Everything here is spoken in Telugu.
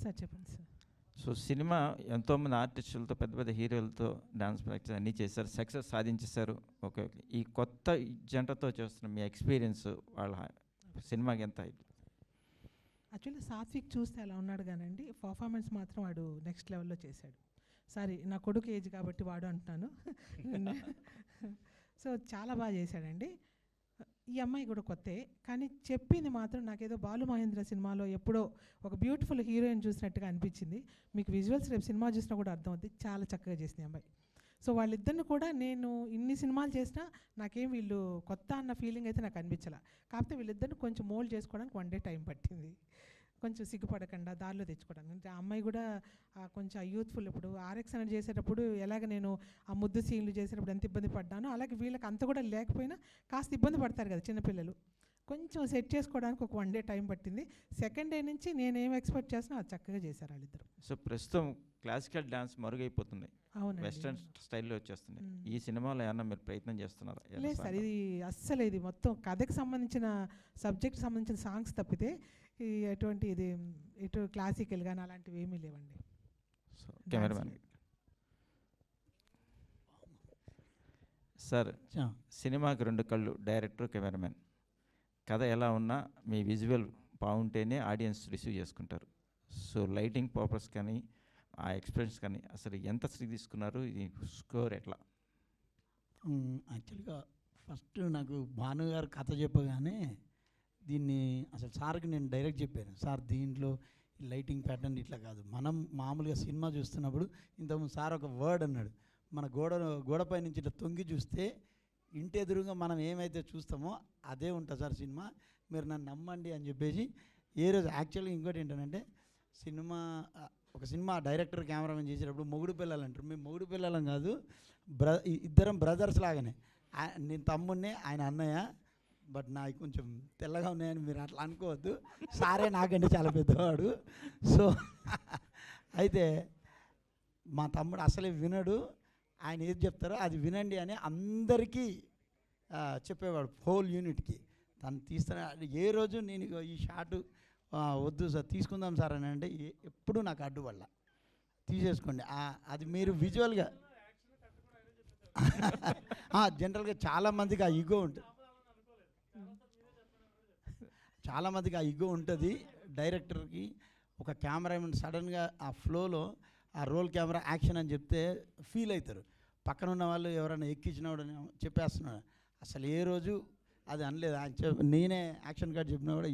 సార్ చెప్పండి సార్. సో సినిమా ఎంతోమంది ఆర్టిస్టులతో పెద్ద పెద్ద హీరోలతో డాన్స్ ప్రాక్టీస్ అన్నీ చేశారు, సక్సెస్ సాధించేశారు. ఓకే, ఈ కొత్త జంటతో చేస్తున్న మీ ఎక్స్పీరియన్స్ వాళ్ళ సినిమాకి ఎంత? యాక్చువల్లీ సాత్విక్ చూస్తే అలా ఉన్నాడు కానండి, పర్ఫార్మెన్స్ మాత్రం వాడు నెక్స్ట్ లెవెల్లో చేశాడు. సారీ, నా కొడుకు ఏజ్ కాబట్టి వాడు అంటున్నాను. సో చాలా బాగా చేశాడండి. ఈ అమ్మాయి కూడా కొత్తే, కానీ చెప్పింది మాత్రం నాకేదో బాలు మహేంద్ర సినిమాలో ఎప్పుడో ఒక బ్యూటిఫుల్ హీరోయిన్ చూసినట్టుగా అనిపించింది. మీకు విజువల్స్ రేపు సినిమా చూసినా కూడా అర్థమవుతుంది, చాలా చక్కగా చేసింది అమ్మాయి. సో వాళ్ళిద్దరిని కూడా నేను ఇన్ని సినిమాలు చేసినా నాకేం వీళ్ళు కొత్త అన్న ఫీలింగ్ అయితే నాకు అనిపించాల. కాకపోతే వీళ్ళిద్దరిని కొంచెం మోల్డ్ చేసుకోవడానికి 1 డే టైం పట్టింది, కొంచెం సిగ్గుపడకుండా దారిలో తెచ్చుకోవడానికి. అంటే ఆ అమ్మాయి కూడా కొంచెం యూత్ఫుల్. ఇప్పుడు ఆర్ఎక్స్ అనేది చేసేటప్పుడు ఎలాగ నేను ఆ ముద్దు సీన్లు చేసేటప్పుడు ఎంత ఇబ్బంది పడ్డానో, అలాగే వీళ్ళకి అంత కూడా లేకపోయినా కాస్త ఇబ్బంది పడతారు కదా చిన్నపిల్లలు, కొంచెం సెట్ చేసుకోవడానికి ఒక 1 డే టైం పట్టింది. సెకండ్ డే నుంచి నేనేం ఎక్స్పెక్ట్ చేసినా అది చక్కగా చేశారు వాళ్ళిద్దరు. సో ప్రస్తుతం క్లాసికల్ డాన్స్ మరుగైపోతుంది, వెస్ట్రన్ స్టైల్లో వచ్చేస్తుంది. ఈ సినిమాలో ఏమన్నా మీరు ప్రయత్నం చేస్తున్నారా? లేదు సార్, ఇది అస్సలు ఇది మొత్తం కథకు సంబంధించిన సబ్జెక్ట్ సంబంధించిన సాంగ్స్ తప్పితే ఎటువంటి ఇది ఇటు క్లాసికల్ కానీ అలాంటివి ఏమీ లేవండి. సో కెమెరామెన్ సార్, సినిమాకి 2 కళ్ళు, డైరెక్టర్, కెమెరామెన్. కథ ఎలా ఉన్నా మీ విజువల్ బాగుంటేనే ఆడియన్స్ రిసీవ్ చేసుకుంటారు. సో లైటింగ్ పర్పస్ కానీ ఆ ఎక్స్పీరియన్స్ కానీ అసలు ఎంత శ్రీ తీసుకున్నారు? ఇది స్కోర్ ఎట్లా? యాక్చువల్గా ఫస్ట్ నాకు భాను గారు కథ చెప్పగానే దీన్ని అసలు సార్కి నేను డైరెక్ట్ చెప్పాను, సార్ దీంట్లో లైటింగ్ ప్యాటర్న్ ఇట్లా కాదు, మనం మామూలుగా సినిమా చూస్తున్నప్పుడు ఇంతకుముందు సార్ ఒక వర్డ్ అన్నాడు, మన గోడపై నుంచి ఇట్లా తొంగి చూస్తే ఇంటి ఎదురుగా మనం ఏమైతే చూస్తామో అదే ఉంటుంది సార్ సినిమా, మీరు నన్ను నమ్మండి అని చెప్పేసి. ఏ రోజు యాక్చువల్గా ఇంకోటి ఏంటంటే ఒక సినిమా డైరెక్టర్ కెమెరామెన్ చేసేటప్పుడు మొగుడు పిల్లలు అంటారు, మేము మొగుడు పిల్లలం కాదు, ఇద్దరం బ్రదర్స్ లాగానే. నేను తమ్ముడినే, ఆయన అన్నయ్య, బట్ నాకు కొంచెం తెల్లగా ఉన్నాయని మీరు అట్లా అనుకోవద్దు, సారే నాకంటే చాలా పెద్దవాడు. సో అయితే మా తమ్ముడు అసలే వినడు, ఆయన ఏది చెప్తారో అది వినండి అని అందరికీ చెప్పేవాడు, హోల్ యూనిట్కి. తను తీస్తాను ఏ రోజు నేను ఈ షాటు వద్దు సార్ తీసుకుందాం సార్ అని అంటే ఎప్పుడు నాకు అడ్డు వల్ల తీసేసుకోండి, అది మీరు విజువల్గా జనరల్గా చాలామందికి ఆ ఈగో ఉంటుంది, చాలామందికి ఆ ఈగో ఉంటుంది డైరెక్టర్కి. ఒక కెమెరామెన్ సడన్గా ఆ ఫ్లోలో ఆ రోల్ కెమెరా యాక్షన్ అని చెప్తే ఫీల్ అవుతారు, పక్కన ఉన్న వాళ్ళు ఎవరైనా ఎక్కించినాడు చెప్పేస్తున్నాడు. అసలు ఏ రోజు అది అనలేదు, నేనే యాక్షన్ కార్డ్ చెప్పినా కూడా